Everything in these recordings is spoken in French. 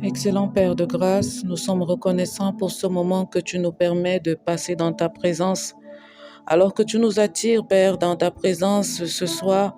Excellent Père de grâce, nous sommes reconnaissants pour ce moment que tu nous permets de passer dans ta présence. Alors que tu nous attires, Père, dans ta présence ce soir,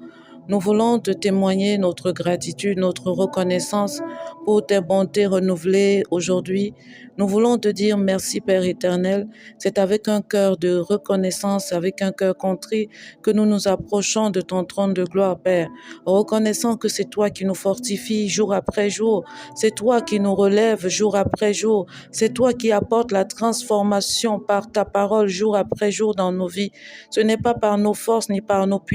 nous voulons te témoigner notre gratitude, notre reconnaissance pour tes bontés renouvelées aujourd'hui. Nous voulons te dire merci, Père éternel. C'est avec un cœur de reconnaissance, avec un cœur contrit que nous nous approchons de ton trône de gloire, Père, reconnaissant que c'est toi qui nous fortifie jour après jour, c'est toi qui nous relève jour après jour, c'est toi qui apportes la transformation par ta parole jour après jour dans nos vies. Ce n'est pas par nos forces ni par notre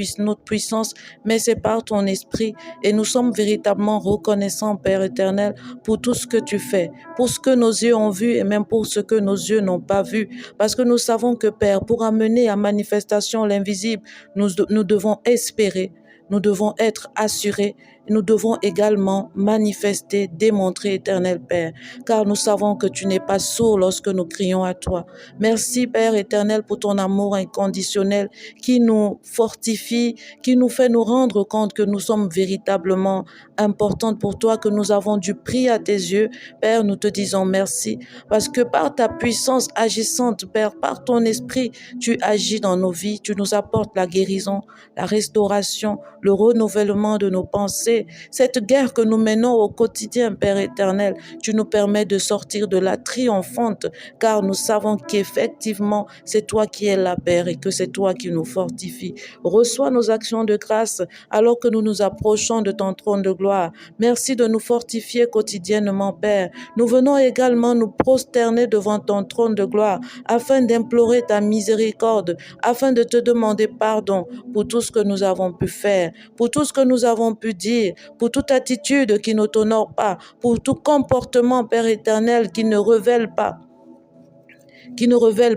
puissance, mais c'est par ton esprit. Et nous sommes véritablement reconnaissants, Père éternel, pour tout ce que tu fais, pour ce que nos yeux ont vu et même pour ce que nos yeux n'ont pas vu. Parce que nous savons que, Père, pour amener à manifestation l'invisible, nous devons espérer, nous devons être assurés, nous devons également manifester, démontrer, éternel Père, car nous savons que tu n'es pas sourd lorsque nous crions à toi. Merci, Père éternel, pour ton amour inconditionnel qui nous fortifie, qui nous fait nous rendre compte que nous sommes véritablement importantes pour toi, que nous avons du prix à tes yeux. Père, nous te disons merci, parce que par ta puissance agissante, Père, par ton esprit, tu agis dans nos vies, tu nous apportes la guérison, la restauration, le renouvellement de nos pensées. Cette guerre que nous menons au quotidien, Père éternel, tu nous permets de sortir de la triomphante, car nous savons qu'effectivement, c'est toi qui es la Père et que c'est toi qui nous fortifie. Reçois nos actions de grâce alors que nous nous approchons de ton trône de gloire. Merci de nous fortifier quotidiennement, Père. Nous venons également nous prosterner devant ton trône de gloire afin d'implorer ta miséricorde, afin de te demander pardon pour tout ce que nous avons pu faire, pour tout ce que nous avons pu dire, pour toute attitude qui ne t'honore pas, pour tout comportement, Père éternel, qui ne révèle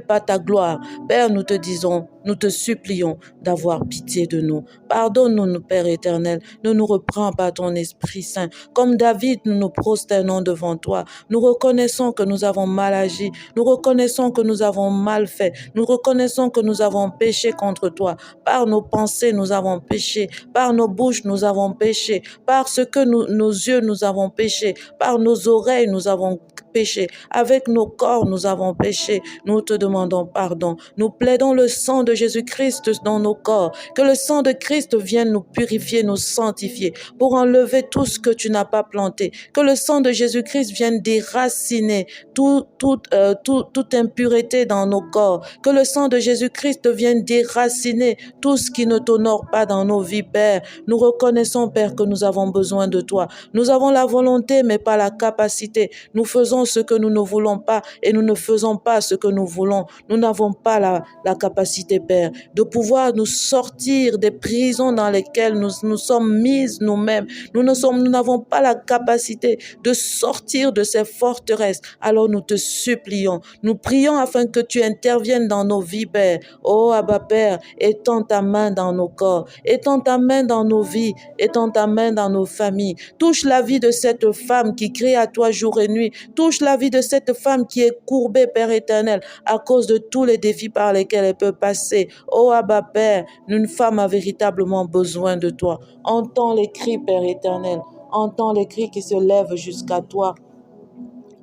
pas ta gloire. Père, nous te disons, nous te supplions d'avoir pitié de nous. Pardonne-nous, Père éternel. Ne nous reprends pas ton Esprit Saint. Comme David, nous nous prosternons devant toi. Nous reconnaissons que nous avons mal agi. Nous reconnaissons que nous avons mal fait. Nous reconnaissons que nous avons péché contre toi. Par nos pensées, nous avons péché. Par nos bouches, nous avons péché. Par ce que nos yeux, nous avons péché. Par nos oreilles, nous avons péché. Avec nos corps, nous avons péché. Nous te demandons pardon. Nous plaidons le sang de Jésus-Christ dans nos corps. Que le sang de Christ vienne nous purifier, nous sanctifier, pour enlever tout ce que tu n'as pas planté. Que le sang de Jésus-Christ vienne déraciner toute impureté dans nos corps. Que le sang de Jésus-Christ vienne déraciner tout ce qui ne t'honore pas dans nos vies, Père. Nous reconnaissons, Père, que nous avons besoin de toi. Nous avons la volonté, mais pas la capacité. Nous faisons ce que nous ne voulons pas et nous ne faisons pas ce que nous voulons. Nous n'avons pas la capacité, Père, de pouvoir nous sortir des prisons dans lesquelles nous sommes mises nous-mêmes. Nous n'avons pas la capacité de sortir de ces forteresses. Alors nous te supplions. Nous prions afin que tu interviennes dans nos vies, Père. Oh Abba Père, étends ta main dans nos corps, étends ta main dans nos vies, étends ta main dans nos familles. Touche la vie de cette femme qui crie à toi jour et nuit. Touche la vie de cette femme qui est courbée, Père éternel, à cause de tous les défis par lesquels elle peut passer. Oh Abba Père, une femme a véritablement besoin de toi. Entends les cris, Père éternel. Entends les cris qui se lèvent jusqu'à toi.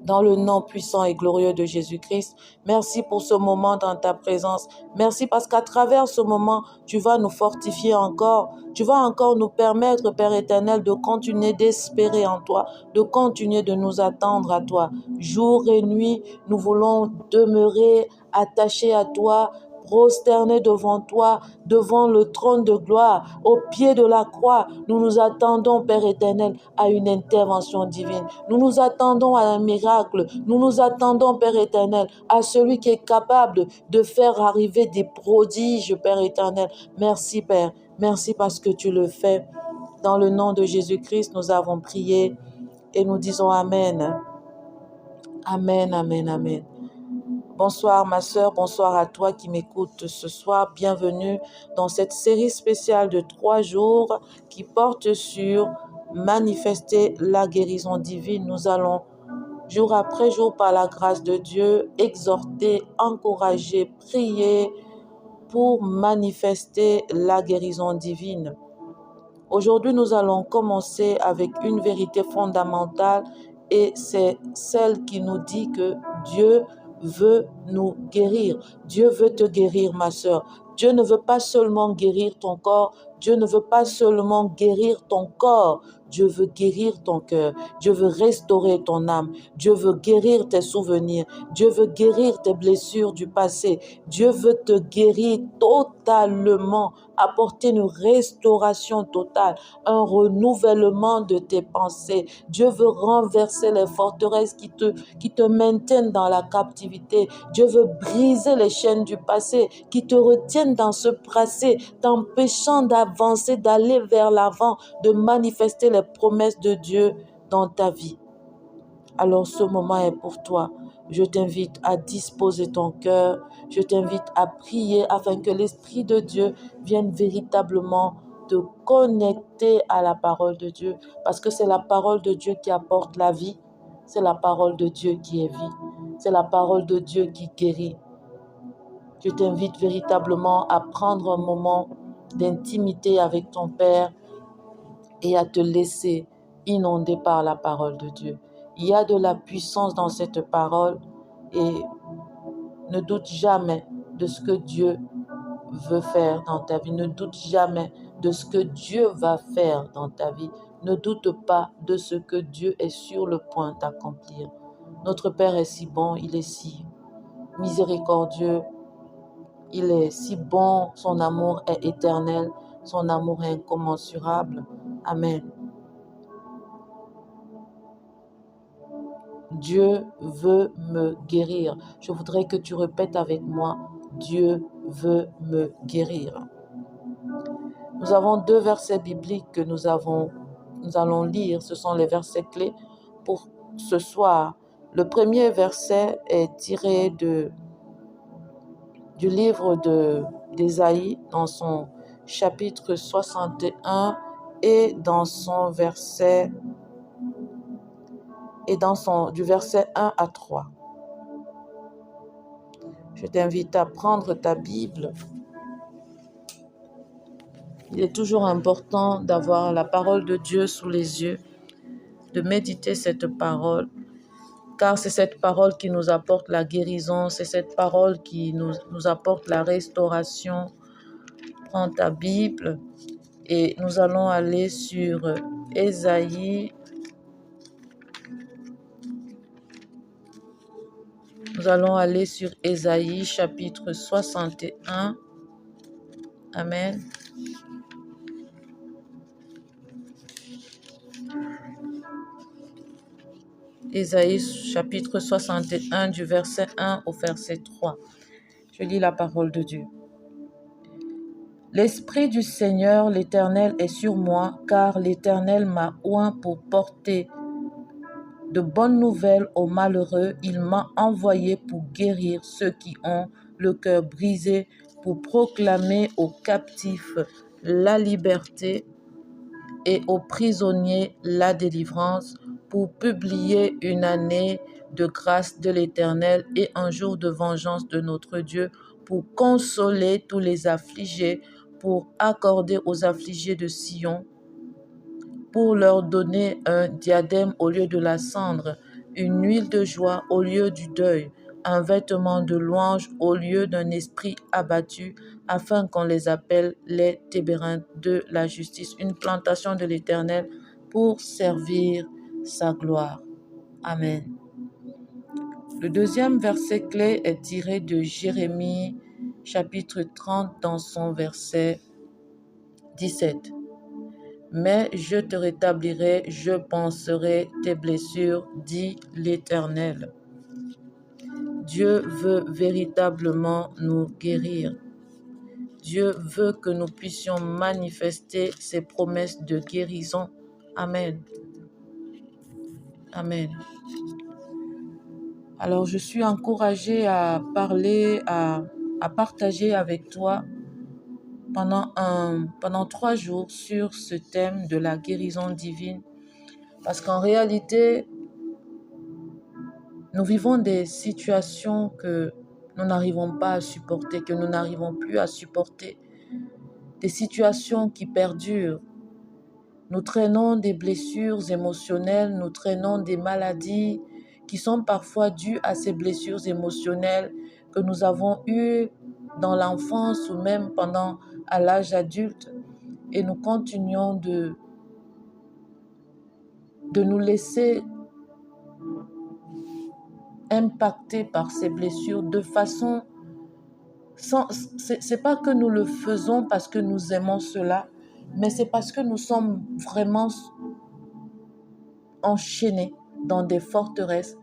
Dans le nom puissant et glorieux de Jésus-Christ, merci pour ce moment dans ta présence. Merci parce qu'à travers ce moment, tu vas nous fortifier encore. Tu vas encore nous permettre, Père éternel, de continuer d'espérer en toi, de continuer de nous attendre à toi. Jour et nuit, nous voulons demeurer attachés à toi, prosternés devant toi, devant le trône de gloire, au pied de la croix. Nous nous attendons, Père éternel, à une intervention divine. Nous nous attendons à un miracle. Nous nous attendons, Père éternel, à celui qui est capable de faire arriver des prodiges, Père éternel. Merci, Père. Merci parce que tu le fais. Dans le nom de Jésus-Christ, nous avons prié et nous disons Amen. Amen, amen, amen. Bonsoir ma sœur, bonsoir à toi qui m'écoutes ce soir. Bienvenue dans cette série spéciale de 3 jours qui porte sur manifester la guérison divine. Nous allons jour après jour par la grâce de Dieu exhorter, encourager, prier pour manifester la guérison divine. Aujourd'hui, nous allons commencer avec une vérité fondamentale et c'est celle qui nous dit que Dieu veut nous guérir. Dieu veut te guérir, ma sœur. Dieu ne veut pas seulement guérir ton corps, Dieu ne veut pas seulement guérir ton corps, Dieu veut guérir ton cœur, Dieu veut restaurer ton âme, Dieu veut guérir tes souvenirs, Dieu veut guérir tes blessures du passé, Dieu veut te guérir totalement, apporter une restauration totale, un renouvellement de tes pensées. Dieu veut renverser les forteresses qui te maintiennent dans la captivité. Dieu veut briser les chaînes du passé qui te retiennent dans ce passé, t'empêchant d'avancer, d'aller vers l'avant, de manifester les promesses de Dieu dans ta vie. Alors ce moment est pour toi. Je t'invite à disposer ton cœur. Je t'invite à prier afin que l'Esprit de Dieu vienne véritablement te connecter à la parole de Dieu. Parce que c'est la parole de Dieu qui apporte la vie. C'est la parole de Dieu qui est vie. C'est la parole de Dieu qui guérit. Je t'invite véritablement à prendre un moment d'intimité avec ton Père et à te laisser inonder par la parole de Dieu. Il y a de la puissance dans cette parole et ne doute jamais de ce que Dieu veut faire dans ta vie. Ne doute jamais de ce que Dieu va faire dans ta vie. Ne doute pas de ce que Dieu est sur le point d'accomplir. Notre Père est si bon, il est si miséricordieux, il est si bon, son amour est éternel, son amour est incommensurable. Amen. Dieu veut me guérir. Je voudrais que tu répètes avec moi, Dieu veut me guérir. Nous avons 2 versets bibliques que nous allons lire. Ce sont les versets clés pour ce soir. Le premier verset est tiré du livre d'Ésaïe dans son chapitre 61 et dans son verset du verset 1 à 3. Je t'invite à prendre ta Bible. Il est toujours important d'avoir la parole de Dieu sous les yeux, de méditer cette parole, car c'est cette parole qui nous apporte la guérison, c'est cette parole qui nous apporte la restauration. Prends ta Bible et nous allons aller sur Ésaïe. Nous allons aller sur Ésaïe chapitre 61. Amen. Ésaïe chapitre 61 du verset 1 au verset 3. Je lis la parole de Dieu. L'Esprit du Seigneur l'Éternel est sur moi, car l'Éternel m'a oint pour porter de bonnes nouvelles aux malheureux. Il m'a envoyé pour guérir ceux qui ont le cœur brisé, pour proclamer aux captifs la liberté et aux prisonniers la délivrance, pour publier une année de grâce de l'Éternel et un jour de vengeance de notre Dieu, pour consoler tous les affligés, pour accorder aux affligés de Sion, pour leur donner un diadème au lieu de la cendre, une huile de joie au lieu du deuil, un vêtement de louange au lieu d'un esprit abattu, afin qu'on les appelle les tébérins de la justice, une plantation de l'Éternel pour servir sa gloire. Amen. Le deuxième verset clé est tiré de Jérémie, chapitre 30, dans son verset 17. Mais je te rétablirai, je panserai tes blessures, dit l'Éternel. Dieu veut véritablement nous guérir. Dieu veut que nous puissions manifester ses promesses de guérison. Amen. Amen. Alors, je suis encouragée à parler, à partager avec toi pendant 3 jours sur ce thème de la guérison divine. Parce qu'en réalité, nous vivons des situations que nous n'arrivons pas à supporter, que nous n'arrivons plus à supporter. Des situations qui perdurent, Nous traînons des blessures émotionnelles, nous traînons des maladies qui sont parfois dues à ces blessures émotionnelles que nous avons eues dans l'enfance ou même pendant à l'âge adulte. Et nous continuons de nous laisser impacter par ces blessures de façon... C'est pas que nous le faisons parce que nous aimons cela, mais c'est parce que nous sommes vraiment enchaînés dans des forteresses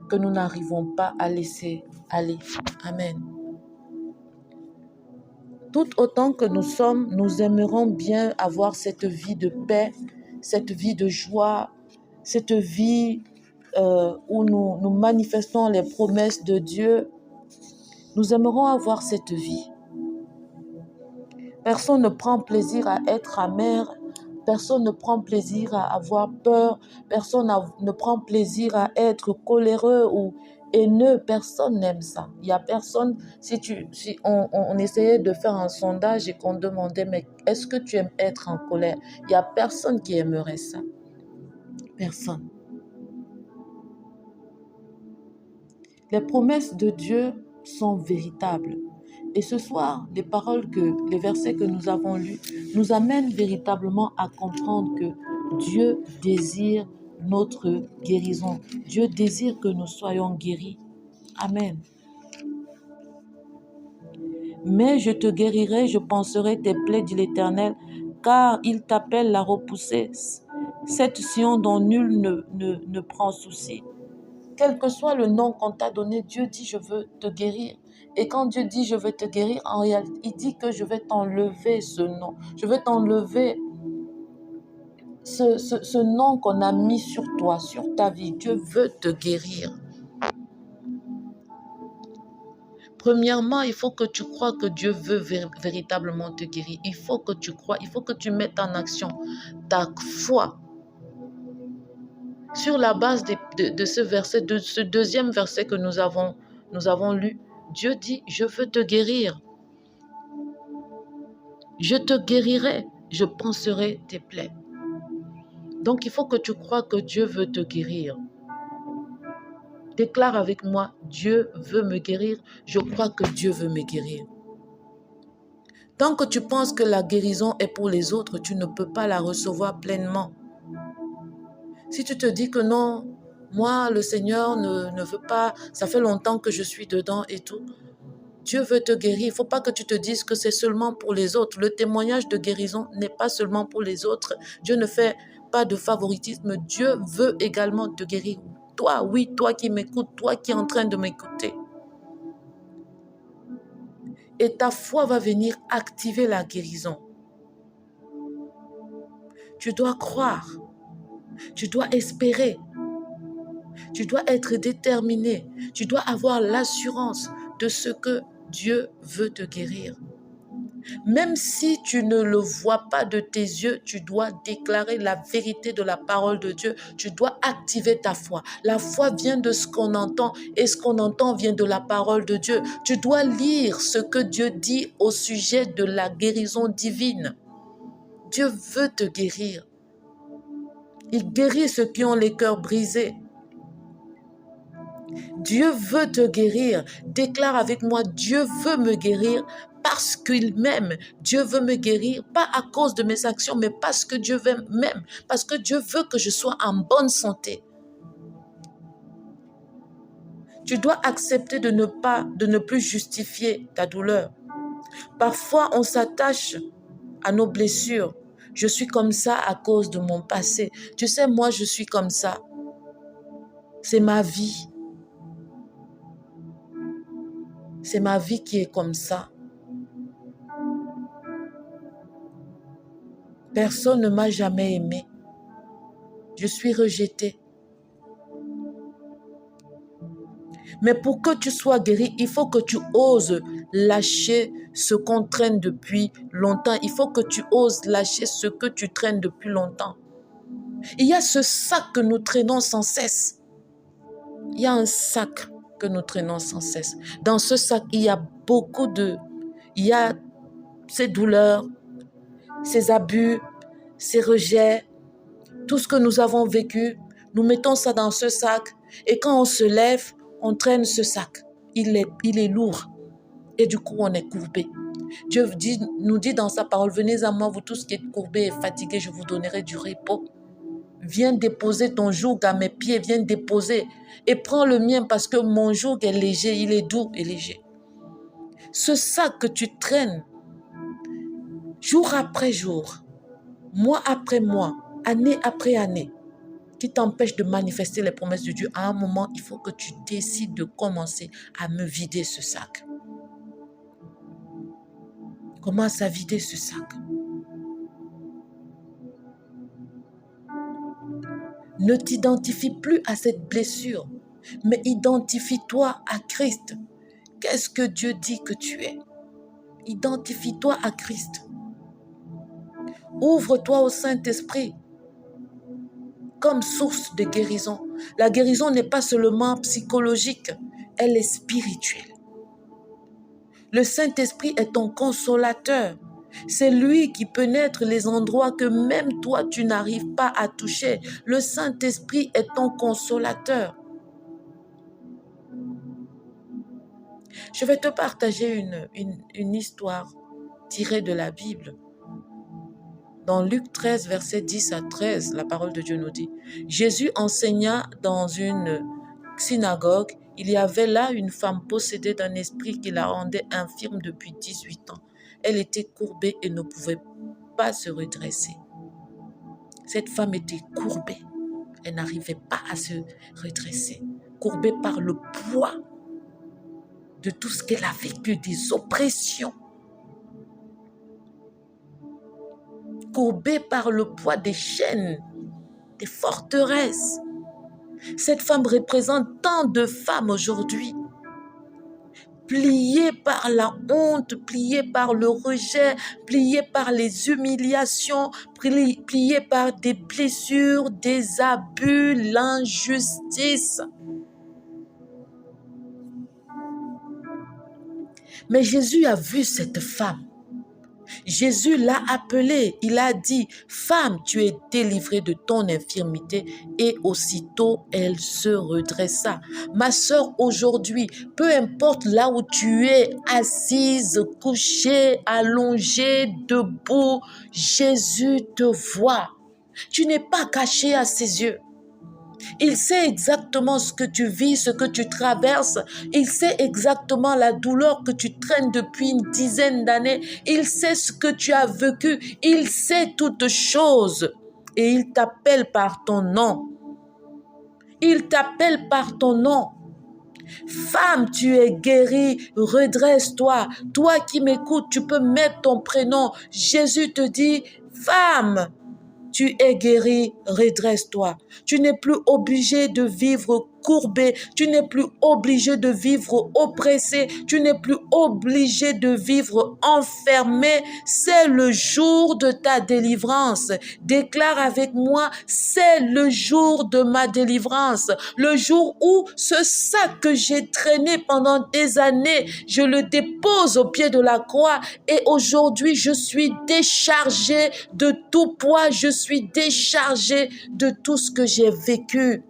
que nous n'arrivons pas à laisser aller. Amen. Tout autant que nous sommes, nous aimerons bien avoir cette vie de paix, cette vie de joie, cette vie où nous manifestons les promesses de Dieu. Nous aimerons avoir cette vie. Personne ne prend plaisir à être amer. Personne ne prend plaisir à avoir peur. Personne ne prend plaisir à être coléreux ou haineux. Personne n'aime ça. Il n'y a personne. Si on essayait de faire un sondage et qu'on demandait, mais est-ce que tu aimes être en colère? Il n'y a personne qui aimerait ça. Personne. Les promesses de Dieu sont véritables. Et ce soir, les versets que nous avons lus nous amènent véritablement à comprendre que Dieu désire notre guérison. Dieu désire que nous soyons guéris. Amen. Mais je te guérirai, je panserai tes plaies, dit l'Éternel, car il t'appelle à repousser cette Sion dont nul ne prend souci. Quel que soit le nom qu'on t'a donné, Dieu dit, je veux te guérir. Et quand Dieu dit, je veux te guérir, en réalité, il dit que je vais t'enlever ce nom. Je vais t'enlever ce nom qu'on a mis sur toi, sur ta vie. Dieu veut te guérir. Premièrement, il faut que tu crois que Dieu veut véritablement te guérir. Il faut que tu crois, il faut que tu mettes en action ta foi. Sur la base de ce verset, de ce deuxième verset que nous avons lu, Dieu dit, je veux te guérir. Je te guérirai, je panserai tes plaies. Donc il faut que tu crois que Dieu veut te guérir. Déclare avec moi, Dieu veut me guérir, je crois que Dieu veut me guérir. Tant que tu penses que la guérison est pour les autres, tu ne peux pas la recevoir pleinement. Si tu te dis que non, moi, le Seigneur ne veut pas, ça fait longtemps que je suis dedans et tout, Dieu veut te guérir. Il ne faut pas que tu te dises que c'est seulement pour les autres. Le témoignage de guérison n'est pas seulement pour les autres. Dieu ne fait pas de favoritisme. Dieu veut également te guérir. Toi, oui, toi qui m'écoutes, toi qui es en train de m'écouter. Et ta foi va venir activer la guérison. Tu dois croire. Tu dois espérer. Tu dois être déterminé. Tu dois avoir l'assurance de ce que Dieu veut te guérir. Même si tu ne le vois pas de tes yeux, tu dois déclarer la vérité de la parole de Dieu. Tu dois activer ta foi. La foi vient de ce qu'on entend et ce qu'on entend vient de la parole de Dieu. Tu dois lire ce que Dieu dit au sujet de la guérison divine. Dieu veut te guérir. Il guérit ceux qui ont les cœurs brisés. Dieu veut te guérir. Déclare avec moi, Dieu veut me guérir parce qu'il m'aime. Dieu veut me guérir, pas à cause de mes actions, mais parce que Dieu m'aime. Parce que Dieu veut que je sois en bonne santé. Tu dois accepter de ne plus justifier ta douleur. Parfois, on s'attache à nos blessures. Je suis comme ça à cause de mon passé. Tu sais, moi, je suis comme ça. C'est ma vie. C'est ma vie qui est comme ça. Personne ne m'a jamais aimé. Je suis rejetée. Mais pour que tu sois guéri, il faut que tu oses lâcher ce qu'on traîne depuis longtemps. Il faut que tu oses lâcher ce que tu traînes depuis longtemps. Il y a ce sac que nous traînons sans cesse. Il y a un sac que nous traînons sans cesse. Dans ce sac, il y a il y a ces douleurs, ces abus, ces rejets, Tout ce que nous avons vécu, nous mettons ça dans ce sac et quand on se lève, on traîne ce sac. Il est lourd et du coup on est courbé. Dieu nous dit dans sa parole, venez à moi vous tous qui êtes courbés et fatigués, je vous donnerai du repos. Viens déposer ton joug à mes pieds, viens déposer et prends le mien parce que mon joug est léger, il est doux et léger. Ce sac que tu traînes, jour après jour, mois après mois, année après année, qui t'empêche de manifester les promesses de Dieu, à un moment, il faut que tu décides de commencer à me vider ce sac. Commence à vider ce sac. Ne t'identifie plus à cette blessure, mais identifie-toi à Christ. Qu'est-ce que Dieu dit que tu es? Identifie-toi à Christ. Ouvre-toi au Saint-Esprit comme source de guérison. La guérison n'est pas seulement psychologique, elle est spirituelle. Le Saint-Esprit est ton consolateur. C'est lui qui pénètre les endroits que même toi, tu n'arrives pas à toucher. Le Saint-Esprit est ton consolateur. Je vais te partager une histoire tirée de la Bible. Dans Luc 13, verset 10 à 13, la parole de Dieu nous dit, Jésus enseigna dans une synagogue. Il y avait là une femme possédée d'un esprit qui la rendait infirme depuis 18 ans. Elle était courbée et ne pouvait pas se redresser. Cette femme était courbée. Elle n'arrivait pas à se redresser. Courbée par le poids de tout ce qu'elle a vécu, des oppressions. Courbée par le poids des chaînes, des forteresses. Cette femme représente tant de femmes aujourd'hui, pliées par la honte, pliées par le rejet, pliées par les humiliations, pliées par des blessures, des abus, l'injustice. Mais Jésus a vu cette femme. Jésus l'a appelée, il a dit, « Femme, tu es délivrée de ton infirmité. » Et aussitôt, elle se redressa. Ma sœur, aujourd'hui, peu importe là où tu es, assise, couchée, allongée, debout, Jésus te voit. Tu n'es pas caché à ses yeux. Il sait exactement ce que tu vis, ce que tu traverses. Il sait exactement la douleur que tu traînes depuis une dizaine d'années. Il sait ce que tu as vécu. Il sait toutes choses. Et il t'appelle par ton nom. Il t'appelle par ton nom. Femme, tu es guérie, redresse-toi. Toi qui m'écoutes, tu peux mettre ton prénom. Jésus te dit, femme, tu es guéri, redresse-toi. Tu n'es plus obligé de vivre courbé. Tu n'es plus obligé de vivre oppressé. Tu n'es plus obligé de vivre enfermé. C'est le jour de ta délivrance. Déclare avec moi, c'est le jour de ma délivrance. Le jour où ce sac que j'ai traîné pendant des années, je le dépose au pied de la croix et aujourd'hui, je suis déchargé de tout poids. Je suis déchargé de tout ce que j'ai vécu.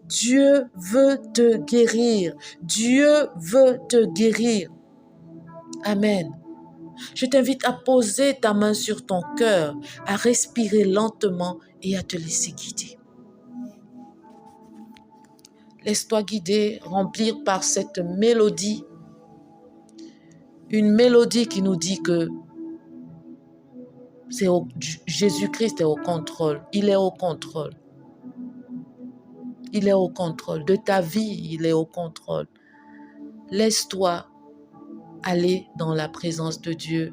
Dieu veut te guérir. Dieu veut te guérir. Amen. Je t'invite à poser ta main sur ton cœur, à respirer lentement et à te laisser guider. Laisse-toi guider, remplir par cette mélodie. Une mélodie qui nous dit que Jésus-Christ est au contrôle. Il est au contrôle. Il est au contrôle. De ta vie, il est au contrôle. Laisse-toi aller dans la présence de Dieu.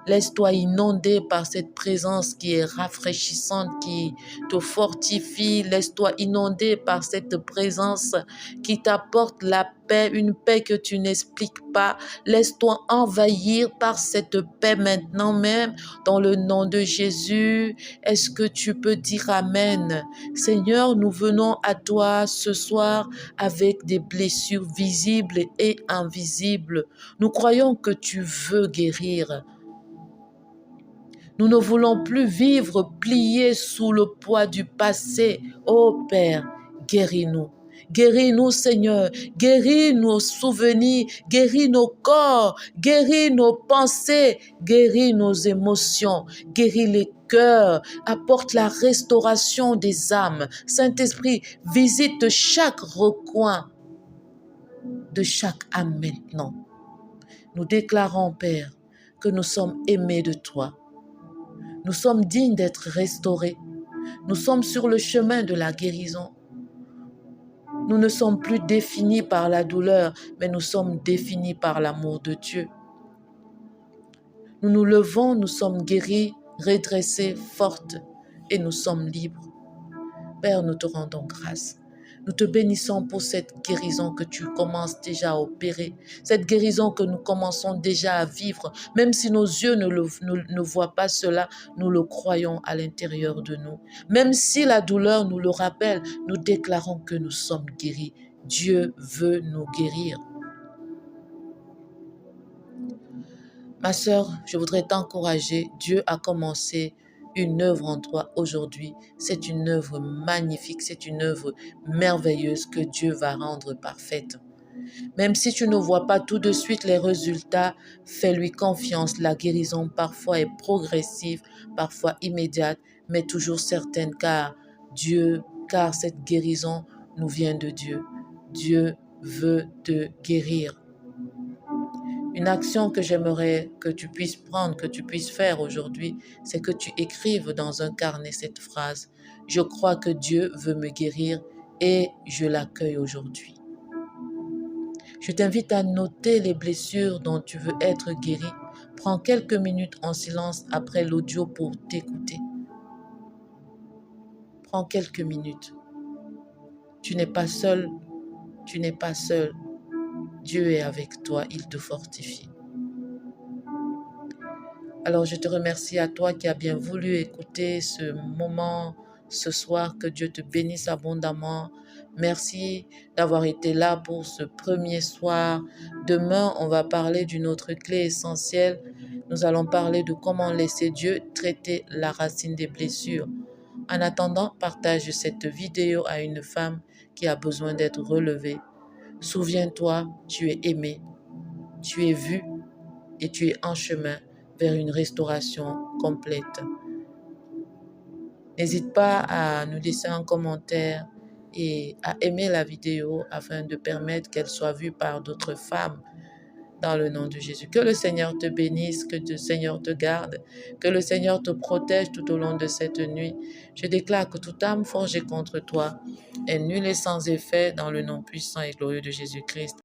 Laisse-toi inonder par cette présence qui est rafraîchissante, qui te fortifie. Laisse-toi inonder par cette présence qui t'apporte la paix, une paix que tu n'expliques pas. Laisse-toi envahir par cette paix maintenant même, dans le nom de Jésus. Est-ce que tu peux dire Amen? Seigneur, nous venons à toi ce soir avec des blessures visibles et invisibles. Nous croyons que tu veux guérir. Nous ne voulons plus vivre pliés sous le poids du passé. Ô Père, guéris-nous. Guéris-nous, Seigneur. Guéris nos souvenirs. Guéris nos corps. Guéris nos pensées. Guéris nos émotions. Guéris les cœurs. Apporte la restauration des âmes. Saint-Esprit, visite chaque recoin de chaque âme maintenant. Nous déclarons, Père, que nous sommes aimés de toi. Nous sommes dignes d'être restaurés. Nous sommes sur le chemin de la guérison. Nous ne sommes plus définis par la douleur, mais nous sommes définis par l'amour de Dieu. Nous nous levons, nous sommes guéris, redressés, fortes, et nous sommes libres. Père, nous te rendons grâce. Nous te bénissons pour cette guérison que tu commences déjà à opérer, cette guérison que nous commençons déjà à vivre. Même si nos yeux ne voient pas cela, nous le croyons à l'intérieur de nous. Même si la douleur nous le rappelle, nous déclarons que nous sommes guéris. Dieu veut nous guérir. Ma sœur, je voudrais t'encourager. Dieu a commencé une œuvre en toi aujourd'hui. C'est une œuvre magnifique, c'est une œuvre merveilleuse que Dieu va rendre parfaite. Même si tu ne vois pas tout de suite les résultats, fais-lui confiance. La guérison parfois est progressive, parfois immédiate, mais toujours certaine car cette guérison nous vient de Dieu. Dieu veut te guérir. Une action que j'aimerais que tu puisses prendre, que tu puisses faire aujourd'hui, c'est que tu écrives dans un carnet cette phrase. Je crois que Dieu veut me guérir et je l'accueille aujourd'hui. Je t'invite à noter les blessures dont tu veux être guéri. Prends quelques minutes en silence après l'audio pour t'écouter. Prends quelques minutes. Tu n'es pas seul, tu n'es pas seul. Dieu est avec toi, il te fortifie. Alors je te remercie à toi qui as bien voulu écouter ce moment ce soir. Que Dieu te bénisse abondamment. Merci d'avoir été là pour ce premier soir. Demain, on va parler d'une autre clé essentielle. Nous allons parler de comment laisser Dieu traiter la racine des blessures. En attendant, partage cette vidéo à une femme qui a besoin d'être relevée. Souviens-toi, tu es aimé, tu es vu et tu es en chemin vers une restauration complète. N'hésite pas à nous laisser un commentaire et à aimer la vidéo afin de permettre qu'elle soit vue par d'autres femmes dans le nom de Jésus. Que le Seigneur te bénisse, que le Seigneur te garde, que le Seigneur te protège tout au long de cette nuit. Je déclare que toute âme forgée contre toi est nulle et sans effet dans le nom puissant et glorieux de Jésus-Christ.